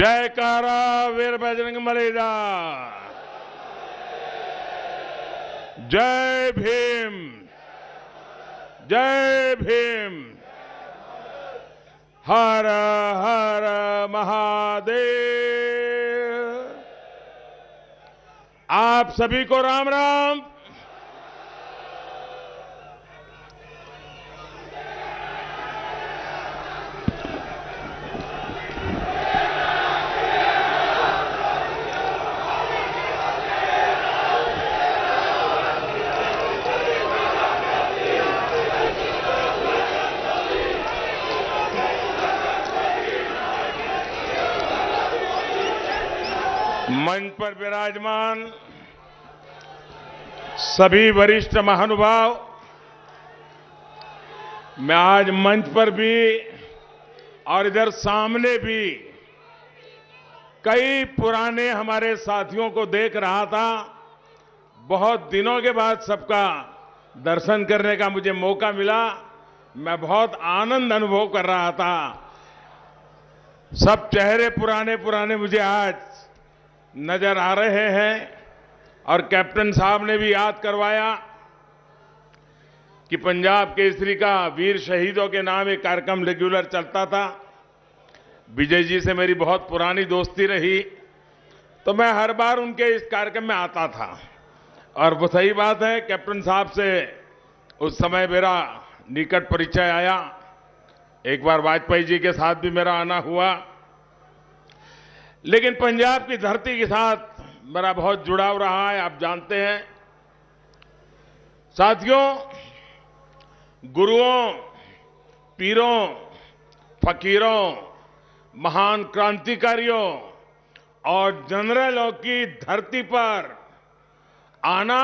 जयकारा वीर बजरंगबली दा। जय भीम, जय भीम। हर हर महादेव। आप सभी को राम राम। मंच पर विराजमान सभी वरिष्ठ महानुभाव, मैं आज मंच पर भी और इधर सामने भी कई पुराने हमारे साथियों को देख रहा था। बहुत दिनों के बाद सबका दर्शन करने का मुझे मौका मिला। मैं बहुत आनंद अनुभव कर रहा था। सब चेहरे पुराने पुराने मुझे आज नजर आ रहे हैं और कैप्टन साहब ने भी याद करवाया कि पंजाब केसरी का वीर शहीदों के नाम एक कार्यक्रम रेगुलर चलता था। विजय जी से मेरी बहुत पुरानी दोस्ती रही, तो मैं हर बार उनके इस कार्यक्रम में आता था। और वो सही बात है, कैप्टन साहब से उस समय मेरा निकट परिचय आया। एक बार वाजपेयी जी के साथ भी मेरा आना हुआ, लेकिन पंजाब की धरती के साथ मेरा बहुत जुड़ाव रहा है, आप जानते हैं। साथियों, गुरुओं, पीरों, फकीरों, महान क्रांतिकारियों और जनरलों की धरती पर आना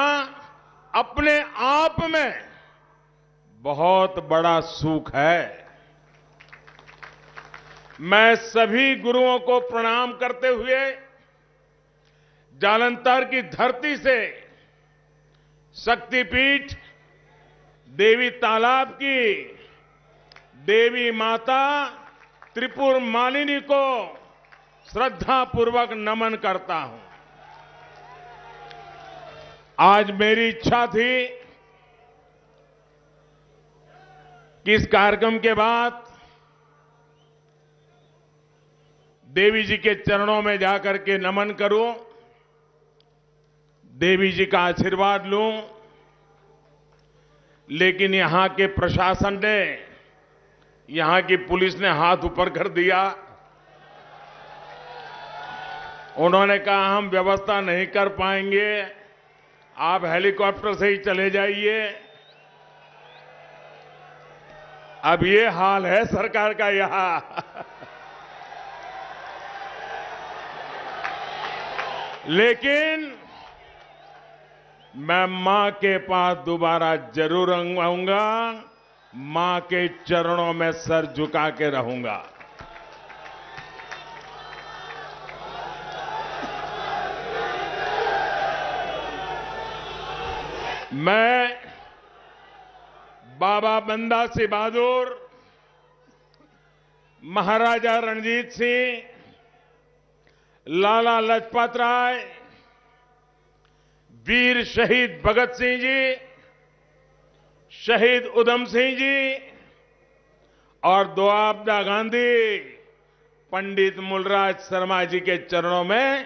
अपने आप में बहुत बड़ा सुख है। मैं सभी गुरुओं को प्रणाम करते हुए जालंधर की धरती से शक्तिपीठ देवी तालाब की देवी माता त्रिपुर मालिनी को श्रद्धापूर्वक नमन करता हूं। आज मेरी इच्छा थी कि इस कार्यक्रम के बाद देवी जी के चरणों में जाकर के नमन करूं, देवी जी का आशीर्वाद लूं, लेकिन यहां के प्रशासन ने, यहां की पुलिस ने हाथ ऊपर कर दिया। उन्होंने कहा हम व्यवस्था नहीं कर पाएंगे, आप हेलीकॉप्टर से ही चले जाइए। अब ये हाल है सरकार का यहां। लेकिन मैं मां के पास दोबारा जरूर आऊंगा, मां के चरणों में सर झुका के रहूंगा। मैं बाबा बंदा सिंह बहादुर, महाराजा रणजीत सिंह, लाला लाजपत राय, वीर शहीद भगत सिंह जी, शहीद उधम सिंह जी और दोआबदा गांधी पंडित मूलराज शर्मा जी के चरणों में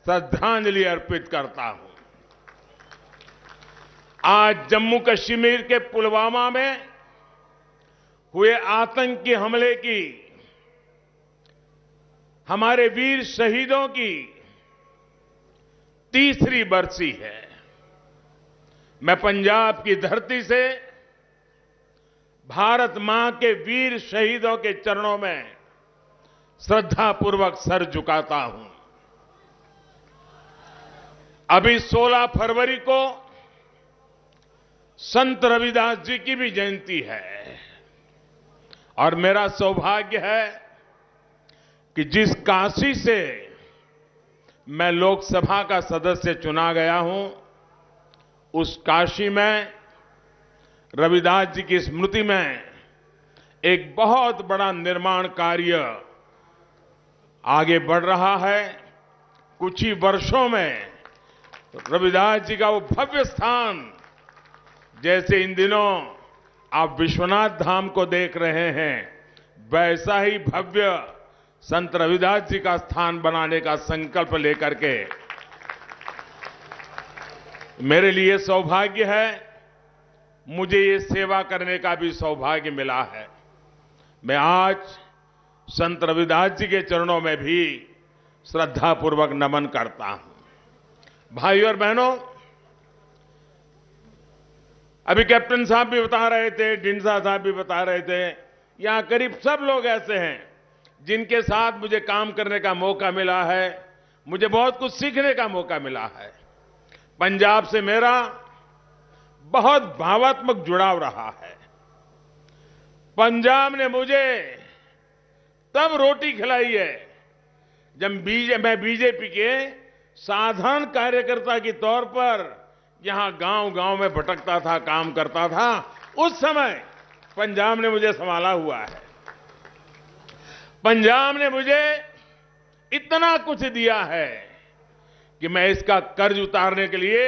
श्रद्धांजलि अर्पित करता हूं। आज जम्मू कश्मीर के पुलवामा में हुए आतंकी हमले की हमारे वीर शहीदों की तीसरी बरसी है। मैं पंजाब की धरती से भारत मां के वीर शहीदों के चरणों में श्रद्धापूर्वक सर झुकाता हूं। अभी 16 फरवरी को संत रविदास जी की भी जयंती है और मेरा सौभाग्य है कि जिस काशी से मैं लोकसभा का सदस्य चुना गया हूं, उस काशी में रविदास जी की स्मृति में एक बहुत बड़ा निर्माण कार्य आगे बढ़ रहा है। कुछ ही वर्षों में रविदास जी का वो भव्य स्थान, जैसे इन दिनों आप विश्वनाथ धाम को देख रहे हैं, वैसा ही भव्य संत रविदास जी का स्थान बनाने का संकल्प लेकर के मेरे लिए सौभाग्य है, मुझे ये सेवा करने का भी सौभाग्य मिला है। मैं आज संत रविदास जी के चरणों में भी श्रद्धापूर्वक नमन करता हूं। भाइयों और बहनों, अभी कैप्टन साहब भी बता रहे थे, ढींडसा साहब भी बता रहे थे, यहां करीब सब लोग ऐसे हैं जिनके साथ मुझे काम करने का मौका मिला है, मुझे बहुत कुछ सीखने का मौका मिला है। पंजाब से मेरा बहुत भावात्मक जुड़ाव रहा है। पंजाब ने मुझे तब रोटी खिलाई है जब मैं बीजेपी के साधारण कार्यकर्ता के तौर पर यहां गांव-गांव में भटकता था, काम करता था। उस समय पंजाब ने मुझे संभाला हुआ है। पंजाब ने मुझे इतना कुछ दिया है कि मैं इसका कर्ज उतारने के लिए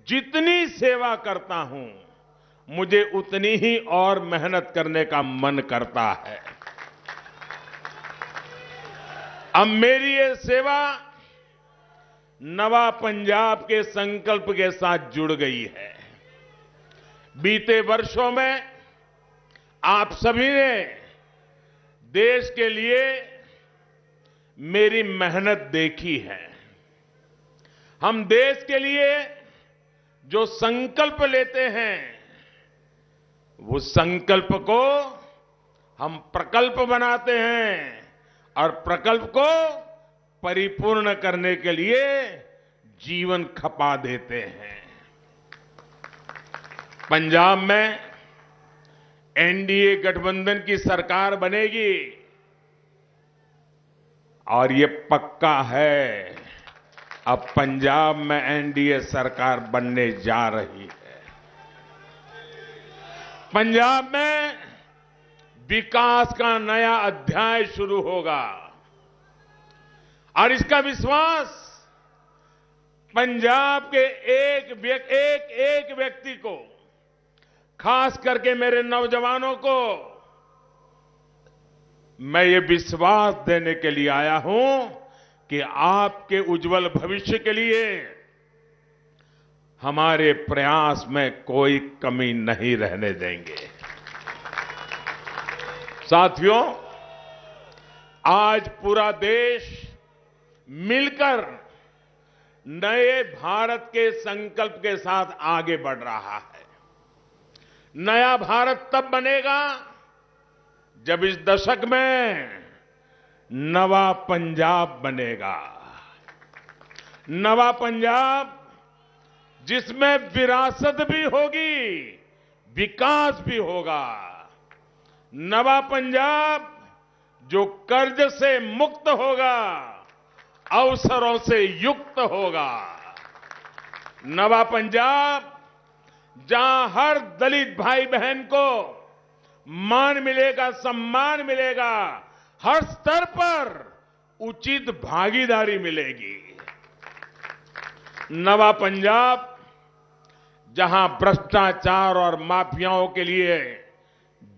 जितनी सेवा करता हूं, मुझे उतनी ही और मेहनत करने का मन करता है। अब मेरी ये सेवा नवा पंजाब के संकल्प के साथ जुड़ गई है। बीते वर्षों में आप सभी ने देश के लिए मेरी मेहनत देखी है। हम देश के लिए जो संकल्प लेते हैं, वो संकल्प को हम प्रकल्प बनाते हैं और प्रकल्प को परिपूर्ण करने के लिए जीवन खपा देते हैं। पंजाब में एनडीए गठबंधन की सरकार बनेगी और ये पक्का है, अब पंजाब में एनडीए सरकार बनने जा रही है। पंजाब में विकास का नया अध्याय शुरू होगा और इसका विश्वास पंजाब के एक व्यक्ति को, खास करके मेरे नौजवानों को मैं ये विश्वास देने के लिए आया हूं कि आपके उज्जवल भविष्य के लिए हमारे प्रयास में कोई कमी नहीं रहने देंगे। साथियों, आज पूरा देश मिलकर नए भारत के संकल्प के साथ आगे बढ़ रहा है। नया भारत तब बनेगा जब इस दशक में नवा पंजाब बनेगा। नवा पंजाब जिसमें विरासत भी होगी, विकास भी होगा। नवा पंजाब जो कर्ज से मुक्त होगा, अवसरों से युक्त होगा। नवा पंजाब जहां हर दलित भाई बहन को मान मिलेगा, सम्मान मिलेगा, हर स्तर पर उचित भागीदारी मिलेगी। नवा पंजाब जहां भ्रष्टाचार और माफियाओं के लिए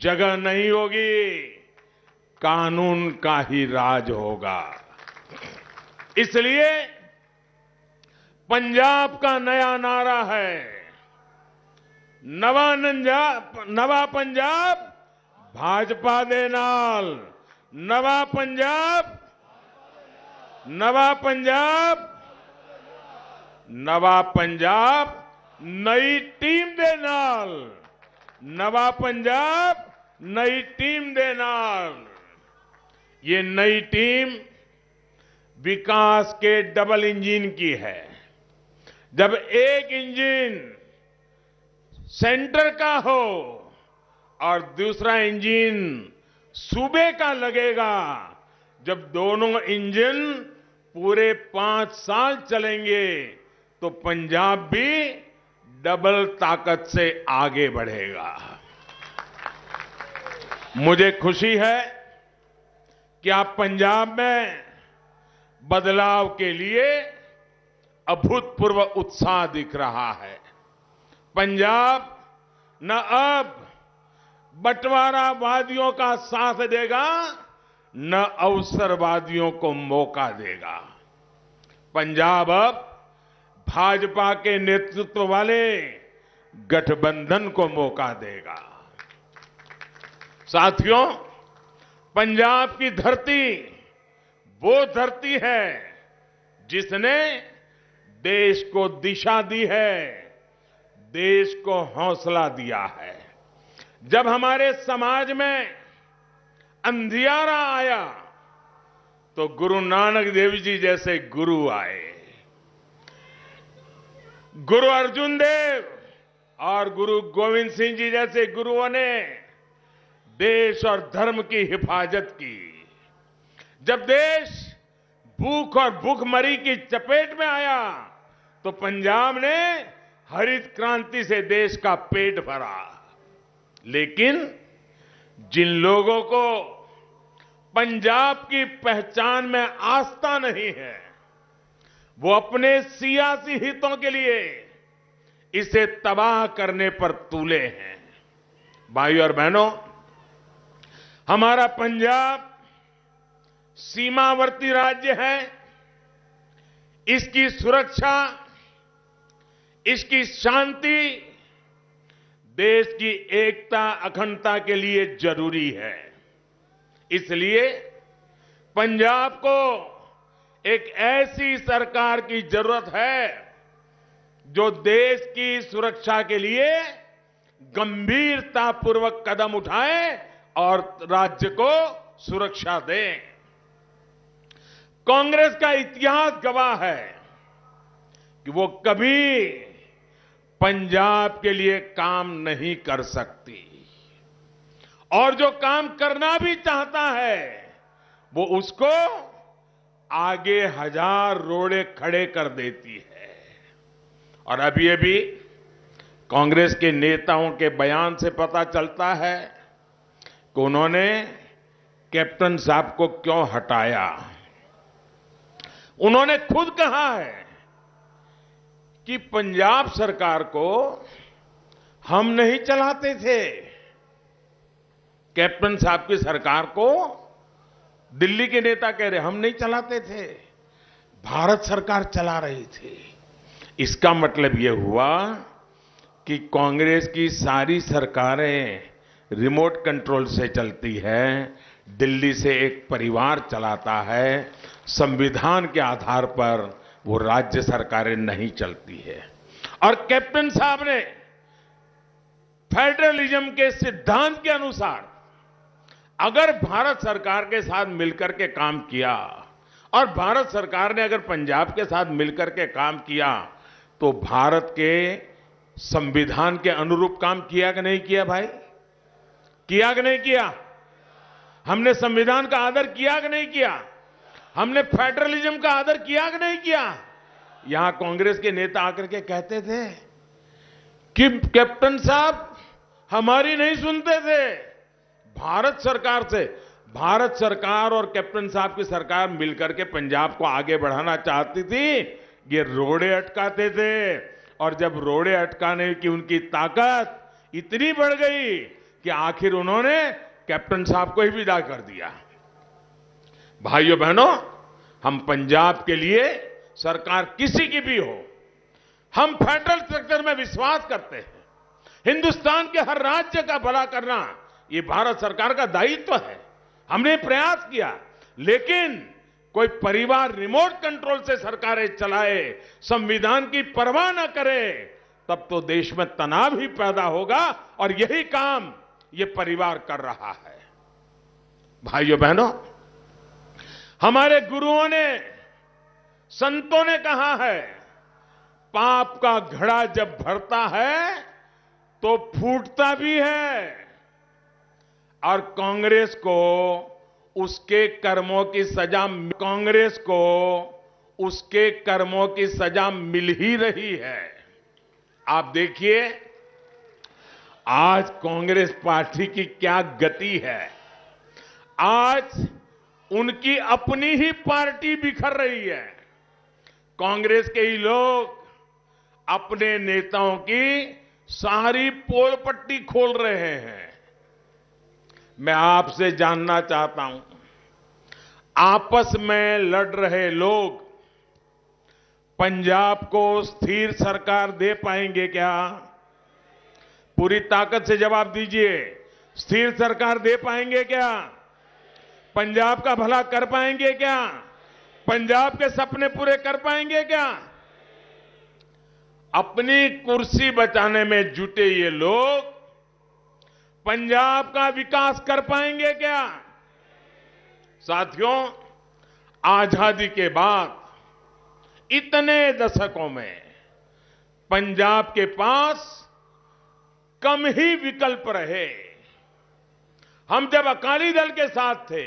जगह नहीं होगी, कानून का ही राज होगा। इसलिए पंजाब का नया नारा है, नवा पंजाब भाजपा दे नाल। नवा पंजाब, नवा पंजाब, नवा पंजाब नई टीम दे नाल। नवा पंजाब नई टीम दे नाल। ये नई टीम विकास के डबल इंजन की है। जब एक इंजन सेंटर का हो और दूसरा इंजन सूबे का लगेगा, जब दोनों इंजन पूरे 5 साल चलेंगे तो पंजाब भी डबल ताकत से आगे बढ़ेगा। मुझे खुशी है कि क्या पंजाब में बदलाव के लिए अभूतपूर्व उत्साह दिख रहा है। पंजाब न अब बंटवारावादियों का साथ देगा, न अवसरवादियों को मौका देगा। पंजाब अब भाजपा के नेतृत्व वाले गठबंधन को मौका देगा। साथियों, पंजाब की धरती वो धरती है जिसने देश को दिशा दी है, देश को हौसला दिया है। जब हमारे समाज में अंधियारा आया तो गुरु नानक देव जी जैसे गुरु आए। गुरु अर्जुन देव और गुरु गोविंद सिंह जी जैसे गुरुओं ने देश और धर्म की हिफाजत की। जब देश भूख और भूखमरी की चपेट में आया तो पंजाब ने हरित क्रांति से देश का पेट भरा। लेकिन जिन लोगों को पंजाब की पहचान में आस्था नहीं है, वो अपने सियासी हितों के लिए इसे तबाह करने पर तुले हैं। भाइयों और बहनों, हमारा पंजाब सीमावर्ती राज्य है। इसकी सुरक्षा, इसकी शांति देश की एकता अखंडता के लिए जरूरी है। इसलिए पंजाब को एक ऐसी सरकार की जरूरत है जो देश की सुरक्षा के लिए गंभीरतापूर्वक कदम उठाए और राज्य को सुरक्षा दे। कांग्रेस का इतिहास गवाह है कि वो कभी पंजाब के लिए काम नहीं कर सकती, और जो काम करना भी चाहता है वो उसको आगे हजार रोड़े खड़े कर देती है। और अब ये भी कांग्रेस के नेताओं के बयान से पता चलता है कि उन्होंने कैप्टन साहब को क्यों हटाया। उन्होंने खुद कहा है कि पंजाब सरकार को हम नहीं चलाते थे। कैप्टन साहब की सरकार को दिल्ली के नेता कह रहे हम नहीं चलाते थे, भारत सरकार चला रही थी। इसका मतलब यह हुआ कि कांग्रेस की सारी सरकारें रिमोट कंट्रोल से चलती है, दिल्ली से एक परिवार चलाता है, संविधान के आधार पर वो राज्य सरकारें नहीं चलती है। और कैप्टन साहब ने फेडरलिज्म के सिद्धांत के अनुसार अगर भारत सरकार के साथ मिलकर के काम किया और भारत सरकार ने अगर पंजाब के साथ मिलकर के काम किया तो भारत के संविधान के अनुरूप काम किया कि नहीं किया भाई? किया कि नहीं किया? हमने संविधान का आदर किया कि नहीं किया? हमने फेडरलिज्म का आदर किया कि नहीं किया? यहां कांग्रेस के नेता आकर के कहते थे कि कैप्टन साहब हमारी नहीं सुनते थे, भारत सरकार और कैप्टन साहब की सरकार मिलकर के पंजाब को आगे बढ़ाना चाहती थी। ये रोड़े अटकाते थे और जब रोड़े अटकाने की उनकी ताकत इतनी बढ़ गई कि आखिर उन्होंने कैप्टन साहब को ही विदा कर दिया। भाइयों बहनों, हम पंजाब के लिए सरकार किसी की भी हो, हम फेडरल स्ट्रक्चर में विश्वास करते हैं। हिंदुस्तान के हर राज्य का भला करना ये भारत सरकार का दायित्व है। हमने प्रयास किया, लेकिन कोई परिवार रिमोट कंट्रोल से सरकारें चलाए, संविधान की परवाह न करे, तब तो देश में तनाव ही पैदा होगा। और यही काम ये परिवार कर रहा है। भाइयों बहनों, हमारे गुरुओं ने, संतों ने कहा है, पाप का घड़ा जब भरता है तो फूटता भी है। और कांग्रेस को उसके कर्मों की सजा मिल ही रही है। आप देखिए आज कांग्रेस पार्टी की क्या गति है। आज उनकी अपनी ही पार्टी बिखर रही है। कांग्रेस के ही लोग अपने नेताओं की सारी पोल पट्टी खोल रहे हैं। मैं आपसे जानना चाहता हूं, आपस में लड़ रहे लोग पंजाब को स्थिर सरकार दे पाएंगे क्या? पूरी ताकत से जवाब दीजिए। स्थिर सरकार दे पाएंगे क्या? पंजाब का भला कर पाएंगे क्या? पंजाब के सपने पूरे कर पाएंगे क्या? अपनी कुर्सी बचाने में जुटे ये लोग पंजाब का विकास कर पाएंगे क्या? साथियों, आजादी के बाद इतने दशकों में पंजाब के पास कम ही विकल्प रहे। हम जब अकाली दल के साथ थे,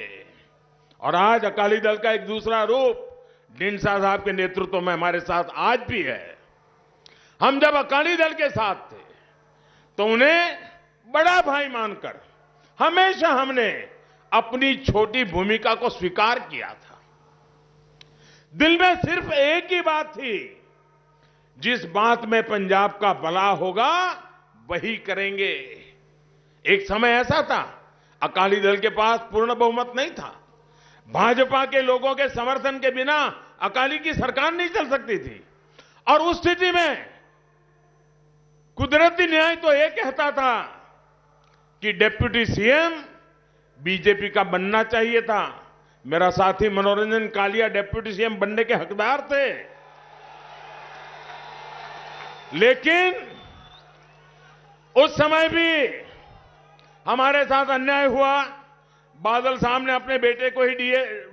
और आज अकाली दल का एक दूसरा रूप ढींडसा साहब के नेतृत्व में हमारे साथ आज भी है। हम जब अकाली दल के साथ थे तो उन्हें बड़ा भाई मानकर हमेशा हमने अपनी छोटी भूमिका को स्वीकार किया था। दिल में सिर्फ एक ही बात थी, जिस बात में पंजाब का भला होगा वही करेंगे। एक समय ऐसा था, अकाली दल के पास पूर्ण बहुमत नहीं था। भाजपा के लोगों के समर्थन के बिना अकाली की सरकार नहीं चल सकती थी। और उस स्थिति में कुदरती न्याय तो ये कहता था कि डिप्टी सीएम बीजेपी का बनना चाहिए था। मेरा साथी मनोरंजन कालिया डिप्टी सीएम बनने के हकदार थे, लेकिन उस समय भी हमारे साथ अन्याय हुआ। बादल साहब ने अपने बेटे को ही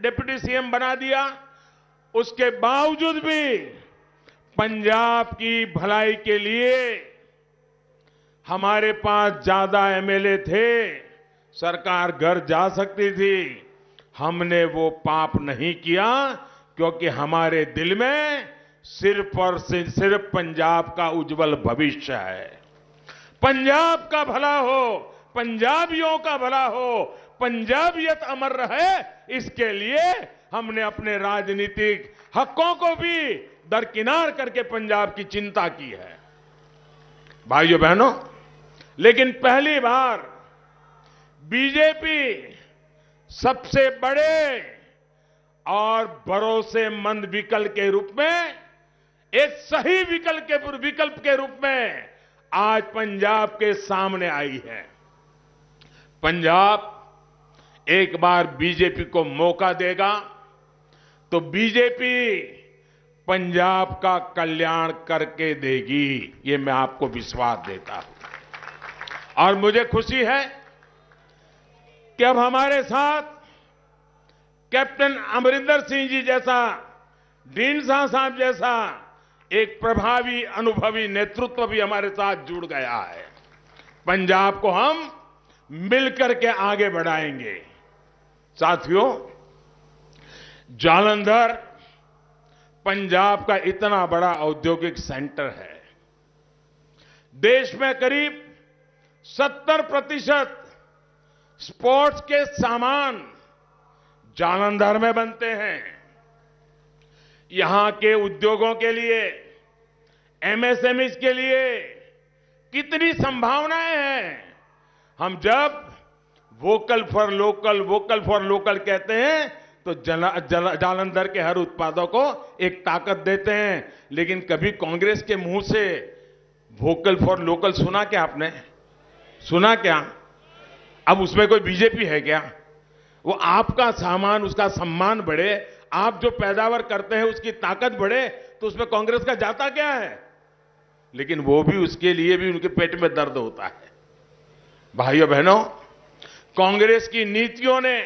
डिप्टी सीएम बना दिया। उसके बावजूद भी पंजाब की भलाई के लिए हमारे पास ज्यादा एमएलए थे, सरकार घर जा सकती थी। हमने वो पाप नहीं किया, क्योंकि हमारे दिल में सिर्फ और सिर्फ पंजाब का उज्जवल भविष्य है। पंजाब का भला हो, पंजाबियों का भला हो, पंजाबियत अमर रहे, इसके लिए हमने अपने राजनीतिक हकों को भी दरकिनार करके पंजाब की चिंता की है। भाइयों बहनों, लेकिन पहली बार बीजेपी सबसे बड़े और भरोसेमंद विकल्प के रूप में, एक सही विकल्प के रूप में आज पंजाब के सामने आई है। पंजाब एक बार बीजेपी को मौका देगा तो बीजेपी पंजाब का कल्याण करके देगी, ये मैं आपको विश्वास देता हूं। और मुझे खुशी है कि अब हमारे साथ कैप्टन अमरिंदर सिंह जी जैसा, ढींडसा साहब जैसा एक प्रभावी अनुभवी नेतृत्व भी हमारे साथ जुड़ गया है। पंजाब को हम मिलकर के आगे बढ़ाएंगे। साथियों, जालंधर पंजाब का इतना बड़ा औद्योगिक सेंटर है। देश में करीब 70% स्पोर्ट्स के सामान जालंधर में बनते हैं। यहां के उद्योगों के लिए, एमएसएमई के लिए कितनी संभावनाएं हैं। हम जब वोकल फॉर लोकल कहते हैं तो जालंधर के हर उत्पादों को एक ताकत देते हैं। लेकिन कभी कांग्रेस के मुंह से वोकल फॉर लोकल सुना क्या आपने? सुना क्या? अब उसमें कोई बीजेपी है क्या? वो आपका सामान, उसका सम्मान बढ़े, आप जो पैदावार करते हैं उसकी ताकत बढ़े, तो उसमें कांग्रेस का जाता क्या है? लेकिन वो भी, उसके लिए भी उनके पेट में दर्द होता है। भाइयों बहनों, कांग्रेस की नीतियों ने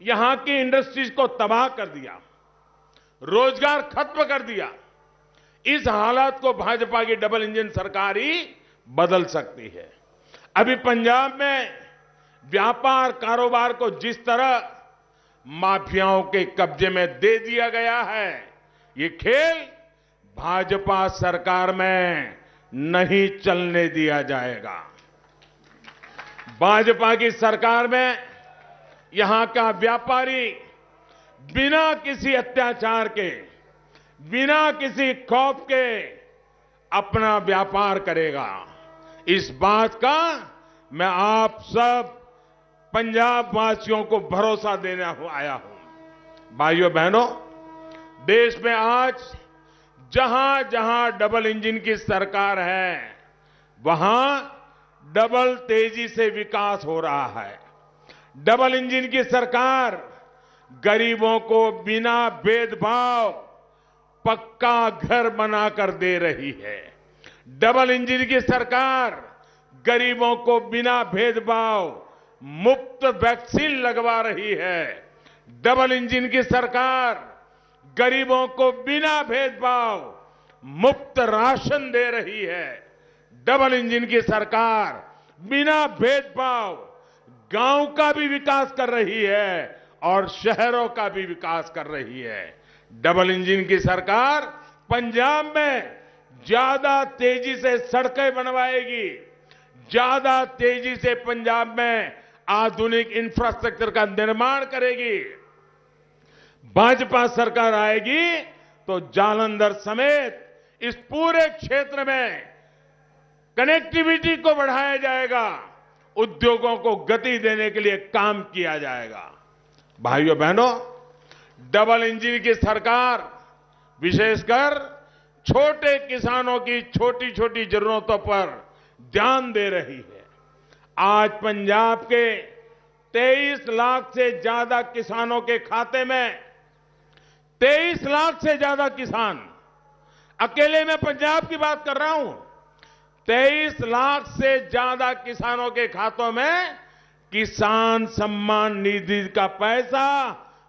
यहां की इंडस्ट्रीज को तबाह कर दिया, रोजगार खत्म कर दिया। इस हालात को भाजपा की डबल इंजन सरकार ही बदल सकती है। अभी पंजाब में व्यापार कारोबार को जिस तरह माफियाओं के कब्जे में दे दिया गया है, ये खेल भाजपा सरकार में नहीं चलने दिया जाएगा। भाजपा की सरकार में यहां का व्यापारी बिना किसी अत्याचार के, बिना किसी खौफ के अपना व्यापार करेगा। इस बात का मैं आप सब पंजाब वासियों को भरोसा देने आया हूं। भाइयों बहनों, देश में आज जहां जहां डबल इंजन की सरकार है, वहां डबल तेजी से विकास हो रहा है। डबल इंजन की सरकार गरीबों को बिना भेदभाव पक्का घर बनाकर दे रही है। डबल इंजन की सरकार गरीबों को बिना भेदभाव मुफ्त वैक्सीन लगवा रही है। डबल इंजन की सरकार गरीबों को बिना भेदभाव मुफ्त राशन दे रही है। डबल इंजन की सरकार बिना भेदभाव गांव का भी विकास कर रही है और शहरों का भी विकास कर रही है। डबल इंजन की सरकार पंजाब में ज्यादा तेजी से सड़कें बनवाएगी, ज्यादा तेजी से पंजाब में आधुनिक इंफ्रास्ट्रक्चर का निर्माण करेगी। भाजपा सरकार आएगी तो जालंधर समेत इस पूरे क्षेत्र में कनेक्टिविटी को बढ़ाया जाएगा, उद्योगों को गति देने के लिए काम किया जाएगा। भाइयों बहनों, डबल इंजन की सरकार विशेषकर छोटे किसानों की छोटी छोटी जरूरतों पर ध्यान दे रही है। आज पंजाब के 23 लाख से ज्यादा किसानों के खाते में 23 लाख से ज्यादा किसान, अकेले मैं पंजाब की बात कर रहा हूं, 23 लाख से ज्यादा किसानों के खातों में किसान सम्मान निधि का पैसा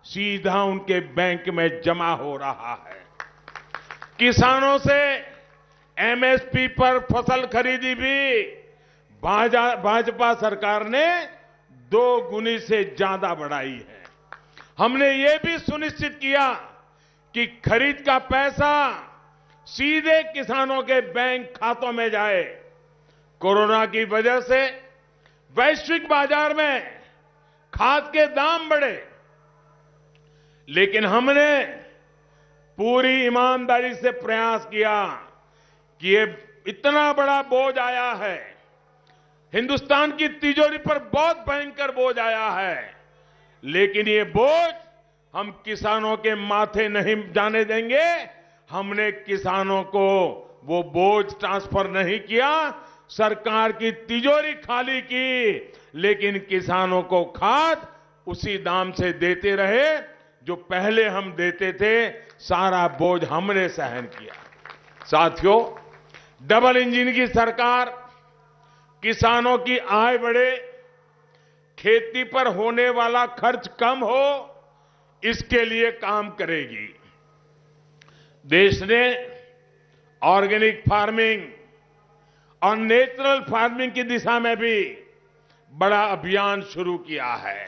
सीधा उनके बैंक में जमा हो रहा है। किसानों से एमएसपी पर फसल खरीदी भी भाजपा सरकार ने 2 गुनी से ज्यादा बढ़ाई है। हमने ये भी सुनिश्चित किया कि खरीद का पैसा सीधे किसानों के बैंक खातों में जाए। कोरोना की वजह से वैश्विक बाजार में खाद के दाम बढ़े, लेकिन हमने पूरी ईमानदारी से प्रयास किया कि ये इतना बड़ा बोझ आया है, हिंदुस्तान की तिजोरी पर बहुत भयंकर बोझ आया है, लेकिन ये बोझ हम किसानों के माथे नहीं जाने देंगे। हमने किसानों को वो बोझ ट्रांसफर नहीं किया, सरकार की तिजोरी खाली की, लेकिन किसानों को खाद उसी दाम से देते रहे जो पहले हम देते थे। सारा बोझ हमने सहन किया। साथियों, डबल इंजन की सरकार किसानों की आय बढ़े, खेती पर होने वाला खर्च कम हो, इसके लिए काम करेगी। देश ने ऑर्गेनिक फार्मिंग और नेचुरल फार्मिंग की दिशा में भी बड़ा अभियान शुरू किया है।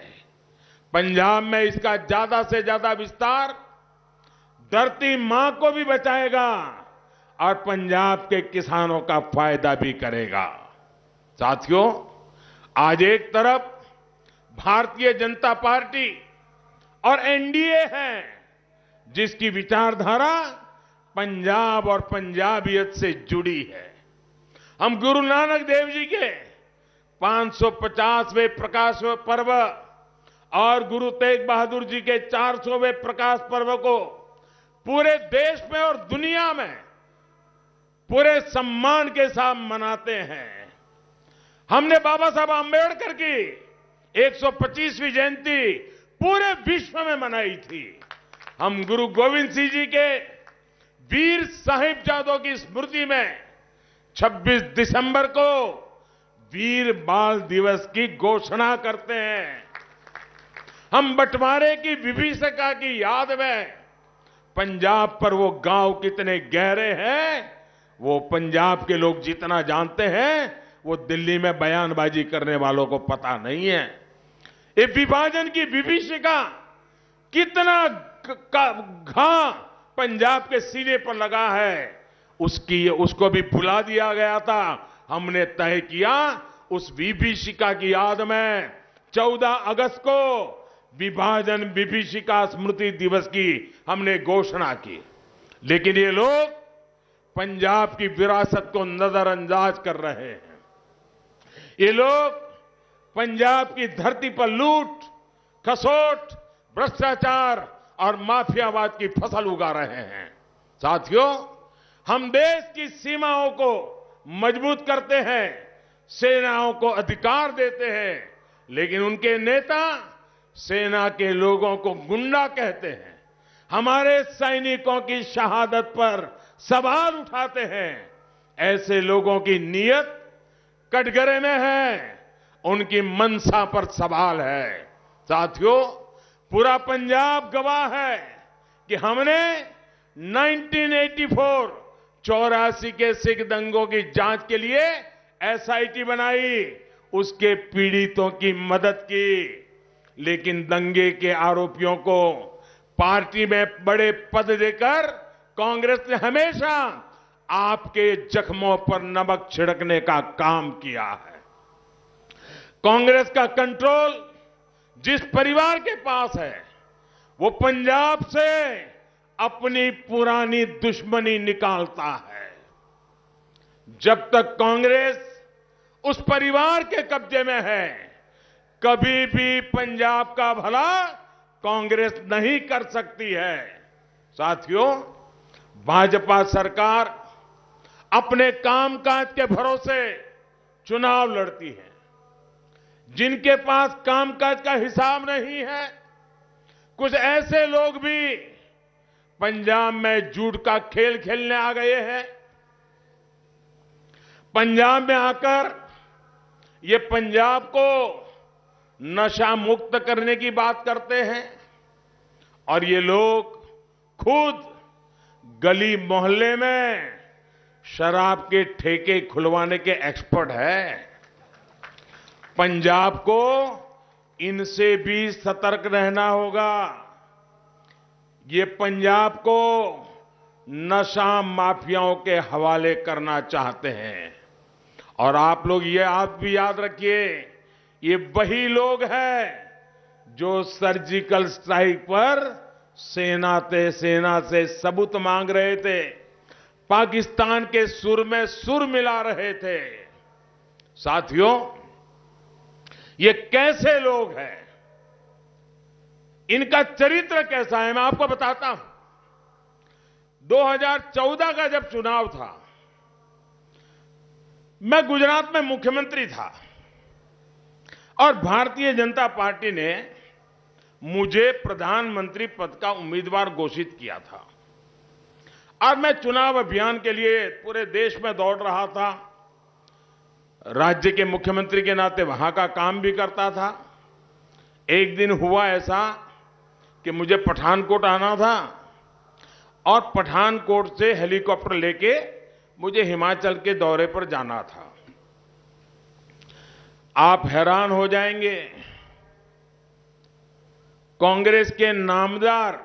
पंजाब में इसका ज्यादा से ज्यादा विस्तार धरती मां को भी बचाएगा और पंजाब के किसानों का फायदा भी करेगा। साथियों, आज एक तरफ भारतीय जनता पार्टी और एनडीए है, जिसकी विचारधारा पंजाब और पंजाबियत से जुड़ी है। हम गुरु नानक देव जी के 550वें प्रकाश पर्व और गुरु तेग बहादुर जी के 400वें प्रकाश पर्व को पूरे देश में और दुनिया में पूरे सम्मान के साथ मनाते हैं। हमने बाबा साहब आंबेडकर की 125वीं जयंती पूरे विश्व में मनाई थी। हम गुरु गोविंद सिंह जी के वीर साहिबजादों की स्मृति में 26 दिसंबर को वीर बाल दिवस की घोषणा करते हैं। हम बंटवारे की विभीषिका की याद में पंजाब पर वो गांव कितने गहरे हैं, वो पंजाब के लोग जितना जानते हैं, वो दिल्ली में बयानबाजी करने वालों को पता नहीं है। ये विभाजन की विभीषिका कितना घा पंजाब के सीने पर लगा है, उसको भी भुला दिया गया था। हमने तय किया उस विभीषिका की याद में 14 अगस्त को विभाजन विभीषिका स्मृति दिवस की हमने घोषणा की, लेकिन ये लोग पंजाब की विरासत को नजरअंदाज कर रहे हैं। ये लोग पंजाब की धरती पर लूट, खसोट, भ्रष्टाचार और माफियावाद की फसल उगा रहे हैं। साथियों, हम देश की सीमाओं को मजबूत करते हैं, सेनाओं को अधिकार देते हैं, लेकिन उनके नेता सेना के लोगों को गुंडा कहते हैं, हमारे सैनिकों की शहादत पर सवाल उठाते हैं। ऐसे लोगों की नीयत कटघरे में है, उनकी मंशा पर सवाल है। साथियों, पूरा पंजाब गवाह है कि हमने 1984 के सिख दंगों की जांच के लिए एसआईटी बनाई, उसके पीड़ितों की मदद की, लेकिन दंगे के आरोपियों को पार्टी में बड़े पद देकर कांग्रेस ने हमेशा आपके जख्मों पर नमक छिड़कने का काम किया है। कांग्रेस का कंट्रोल जिस परिवार के पास है, वो पंजाब से अपनी पुरानी दुश्मनी निकालता है। जब तक कांग्रेस उस परिवार के कब्जे में है, कभी भी पंजाब का भला कांग्रेस नहीं कर सकती है। साथियों, भाजपा सरकार अपने कामकाज के भरोसे चुनाव लड़ती है। जिनके पास कामकाज का हिसाब नहीं है, कुछ ऐसे लोग भी पंजाब में झूठ का खेल खेलने आ गए हैं। पंजाब में आकर ये पंजाब को नशा मुक्त करने की बात करते हैं, और ये लोग खुद गली मोहल्ले में शराब के ठेके खुलवाने के एक्सपर्ट हैं। पंजाब को इनसे भी सतर्क रहना होगा। ये पंजाब को नशा माफियाओं के हवाले करना चाहते हैं। और आप लोग ये आप भी याद रखिए, ये वही लोग हैं जो सर्जिकल स्ट्राइक पर सेना से सबूत मांग रहे थे, पाकिस्तान के सुर में सुर मिला रहे थे। साथियों, ये कैसे लोग हैं, इनका चरित्र कैसा है, मैं आपको बताता हूं। 2014 का जब चुनाव था, मैं गुजरात में मुख्यमंत्री था और भारतीय जनता पार्टी ने मुझे प्रधानमंत्री पद का उम्मीदवार घोषित किया था। और मैं चुनाव अभियान के लिए पूरे देश में दौड़ रहा था। राज्य के मुख्यमंत्री के नाते वहां का काम भी करता था। एक दिन हुआ ऐसा कि मुझे पठानकोट आना था और पठानकोट से हेलीकॉप्टर लेके मुझे हिमाचल के दौरे पर जाना था। आप हैरान हो जाएंगे, कांग्रेस के नामदार,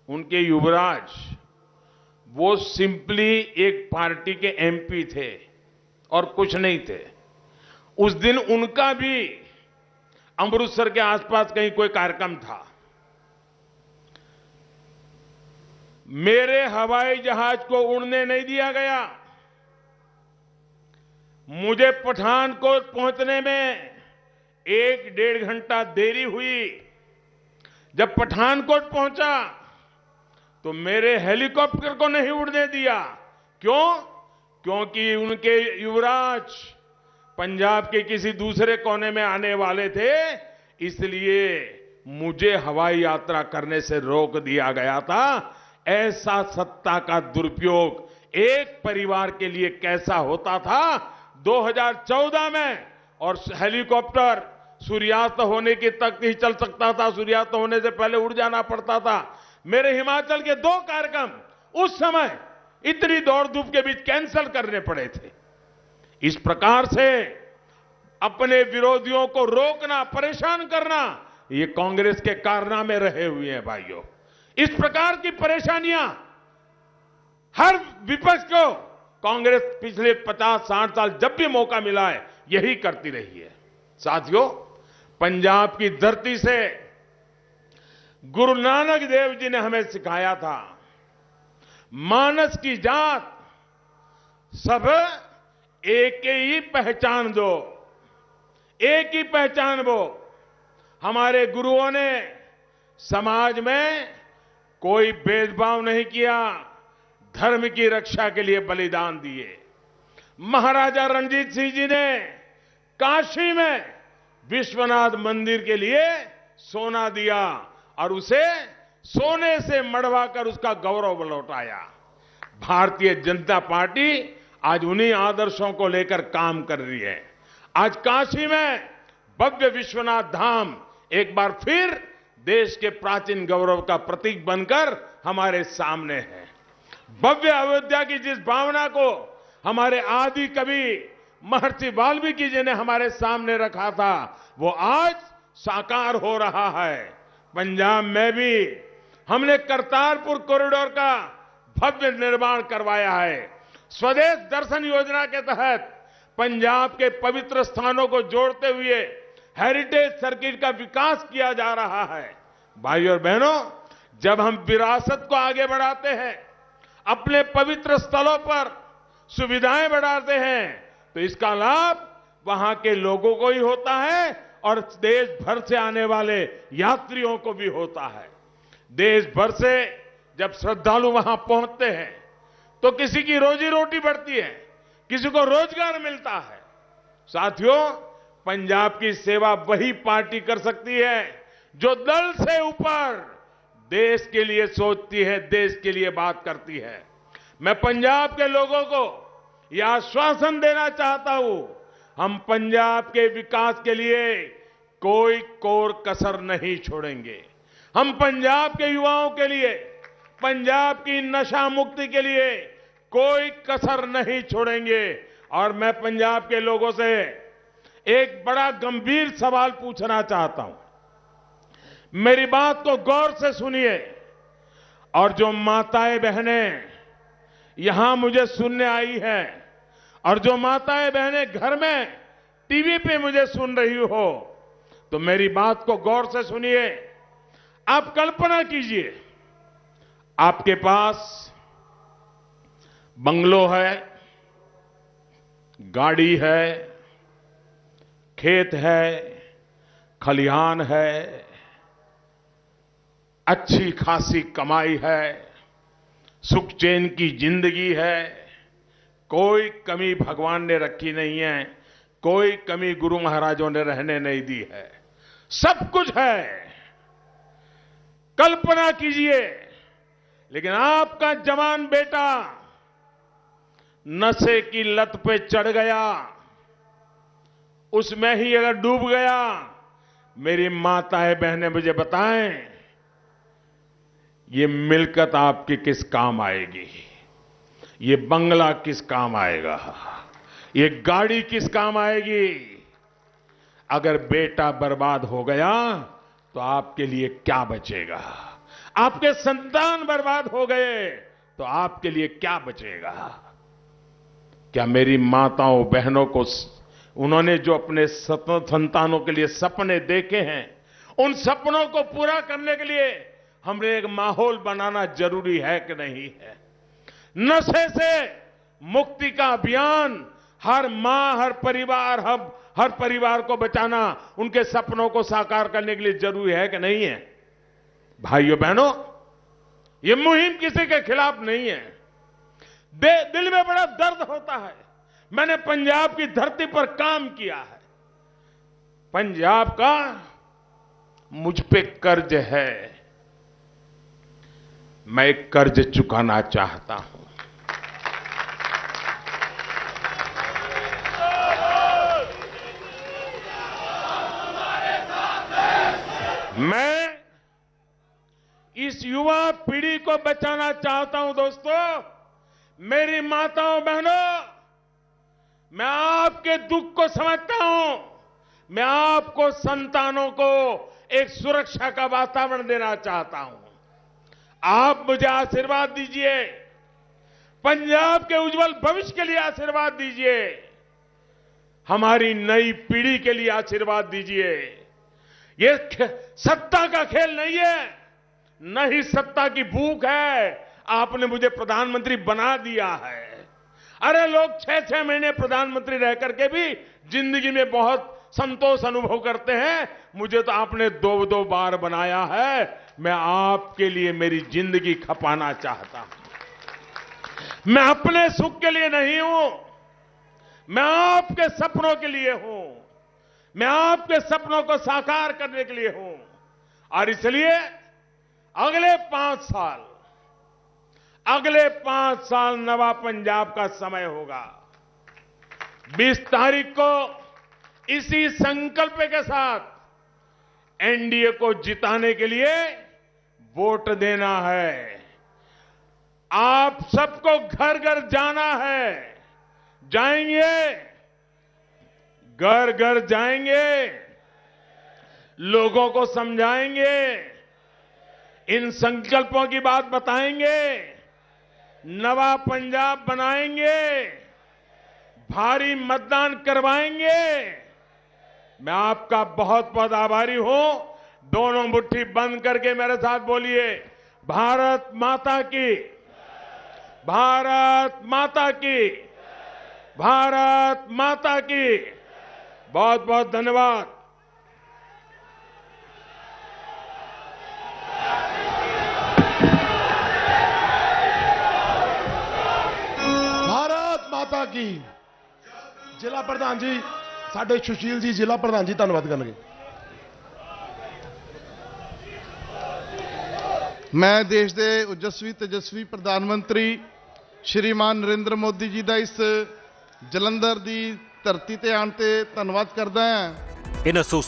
उनके युवराज, वो सिंपली एक पार्टी के एमपी थे और कुछ नहीं थे। उस दिन उनका भी अमृतसर के आसपास कहीं कोई कार्यक्रम था। मेरे हवाई जहाज को उड़ने नहीं दिया गया। मुझे पठानकोट पहुंचने में 1-1.5 घंटा देरी हुई। जब पठानकोट पहुंचा तो मेरे हेलीकॉप्टर को नहीं उड़ने दिया। क्यों? क्योंकि उनके युवराज पंजाब के किसी दूसरे कोने में आने वाले थे, इसलिए मुझे हवाई यात्रा करने से रोक दिया गया था। ऐसा सत्ता का दुरुपयोग एक परिवार के लिए कैसा होता था 2014 में। और हेलीकॉप्टर सूर्यास्त होने की तक ही चल सकता था, सूर्यास्त होने से पहले उड़ जाना पड़ता था। मेरे हिमाचल के 2 कार्यक्रम उस समय इतनी दौड़ धूप के बीच कैंसिल करने पड़े थे। इस प्रकार से अपने विरोधियों को रोकना, परेशान करना, ये कांग्रेस के कारनामे रहे हुए हैं भाइयों। इस प्रकार की परेशानियां हर विपक्ष को कांग्रेस पिछले 50-60 साल जब भी मौका मिला है यही करती रही है। साथियों, पंजाब की धरती से गुरु नानक देव जी ने हमें सिखाया था, मानस की जात सब एक ही पहचान दो, एक ही पहचान वो। हमारे गुरुओं ने समाज में कोई भेदभाव नहीं किया, धर्म की रक्षा के लिए बलिदान दिए। महाराजा रणजीत सिंह जी ने काशी में विश्वनाथ मंदिर के लिए सोना दिया और उसे सोने से मढ़वाकर उसका गौरव लौटाया। भारतीय जनता पार्टी आज उन्हीं आदर्शों को लेकर काम कर रही है। आज काशी में भव्य विश्वनाथ धाम एक बार फिर देश के प्राचीन गौरव का प्रतीक बनकर हमारे सामने है। भव्य अयोध्या की जिस भावना को हमारे आदि कवि महर्षि वाल्मीकि जी ने हमारे सामने रखा था, वो आज साकार हो रहा है। पंजाब में भी हमने करतारपुर कॉरिडोर का भव्य निर्माण करवाया है। स्वदेश दर्शन योजना के तहत पंजाब के पवित्र स्थानों को जोड़ते हुए हेरिटेज सर्किट का विकास किया जा रहा है। भाइयों और बहनों, जब हम विरासत को आगे बढ़ाते हैं, अपने पवित्र स्थलों पर सुविधाएं बढ़ाते हैं, तो इसका लाभ वहां के लोगों को ही होता है और देश भर से आने वाले यात्रियों को भी होता है। देश भर से जब श्रद्धालु वहां पहुंचते हैं तो किसी की रोजी रोटी बढ़ती है, किसी को रोजगार मिलता है। साथियों, पंजाब की सेवा वही पार्टी कर सकती है जो दल से ऊपर देश के लिए सोचती है, देश के लिए बात करती है। मैं पंजाब के लोगों को यह आश्वासन देना चाहता हूं, हम पंजाब के विकास के लिए कोई कोर कसर नहीं छोड़ेंगे। हम पंजाब के युवाओं के लिए, पंजाब की नशा मुक्ति के लिए कोई कसर नहीं छोड़ेंगे। और मैं पंजाब के लोगों से एक बड़ा गंभीर सवाल पूछना चाहता हूं। मेरी बात को गौर से सुनिए और जो माताएं बहनें यहां मुझे सुनने आई है और जो माताएं बहनें घर में टीवी पे मुझे सुन रही हो, तो मेरी बात को गौर से सुनिए। आप कल्पना कीजिए, आपके पास बंगलो है, गाड़ी है, खेत है, खलिहान है, अच्छी खासी कमाई है, सुख चैन की जिंदगी है, कोई कमी भगवान ने रखी नहीं है, कोई कमी गुरु महाराजों ने रहने नहीं दी है, सब कुछ है। कल्पना कीजिए, लेकिन आपका जवान बेटा नशे की लत पे चढ़ गया, उसमें ही अगर डूब गया, मेरी माताएं बहनें मुझे बताएं, ये मिलकत आपकी किस काम आएगी? ये बंगला किस काम आएगा? ये गाड़ी किस काम आएगी? अगर बेटा बर्बाद हो गया तो आपके लिए क्या बचेगा? आपके संतान बर्बाद हो गए तो आपके लिए क्या बचेगा? क्या मेरी माताओं बहनों को उन्होंने जो अपने संतानों के लिए सपने देखे हैं, उन सपनों को पूरा करने के लिए हमने एक माहौल बनाना जरूरी है कि नहीं है? नशे से मुक्ति का अभियान हर मां, हर परिवार को बचाना, उनके सपनों को साकार करने के लिए जरूरी है कि नहीं है? भाइयों बहनों, ये मुहिम किसी के खिलाफ नहीं है। दिल में बड़ा दर्द होता है। मैंने पंजाब की धरती पर काम किया है। पंजाब का मुझ पे कर्ज है, मैं कर्ज चुकाना चाहता हूं। मैं इस युवा पीढ़ी को बचाना चाहता हूं। दोस्तों, मेरी माताओं बहनों, मैं आपके दुख को समझता हूं। मैं आपको संतानों को एक सुरक्षा का वातावरण देना चाहता हूं। आप मुझे आशीर्वाद दीजिए, पंजाब के उज्जवल भविष्य के लिए आशीर्वाद दीजिए, हमारी नई पीढ़ी के लिए आशीर्वाद दीजिए। ये सत्ता का खेल नहीं है, न ही सत्ता की भूख है। आपने मुझे प्रधानमंत्री बना दिया है। अरे लोग 6-6 महीने प्रधानमंत्री रह करके भी जिंदगी में बहुत संतोष अनुभव करते हैं। मुझे तो आपने 2-2 बार बनाया है। मैं आपके लिए मेरी जिंदगी खपाना चाहता हूं। मैं अपने सुख के लिए नहीं हूं, मैं आपके सपनों के लिए हूं। मैं आपके सपनों को साकार करने के लिए हूं। और इसलिए अगले 5 साल नवा पंजाब का समय होगा। 20 तारीख को इसी संकल्प के साथ एनडीए को जिताने के लिए वोट देना है। आप सबको घर घर जाना है। जाएंगे, घर घर जाएंगे, लोगों को समझाएंगे, इन संकल्पों की बात बताएंगे, नवा पंजाब बनाएंगे, भारी मतदान करवाएंगे। मैं आपका बहुत बहुत आभारी हूं। दोनों मुट्ठी बंद करके मेरे साथ बोलिए, भारत माता की, भारत माता की, भारत माता की। बहुत बहुत धन्यवाद। भारत माता की। ਜ਼ਿਲ੍ਹਾ ਪ੍ਰਧਾਨ ਜੀ ਸਾਡੇ ਸੁਸ਼ੀਲ ਜੀ ਜ਼ਿਲ੍ਹਾ ਪ੍ਰਧਾਨ ਜੀ ਧੰਨਵਾਦ ਕਰਨਗੇ। मैं देश के ओजस्वी तेजस्वी प्रधानमंत्री श्रीमान नरेंद्र मोदी जी का इस जलंधर की धरती ते आने ते धन्यवाद करदा हां। इन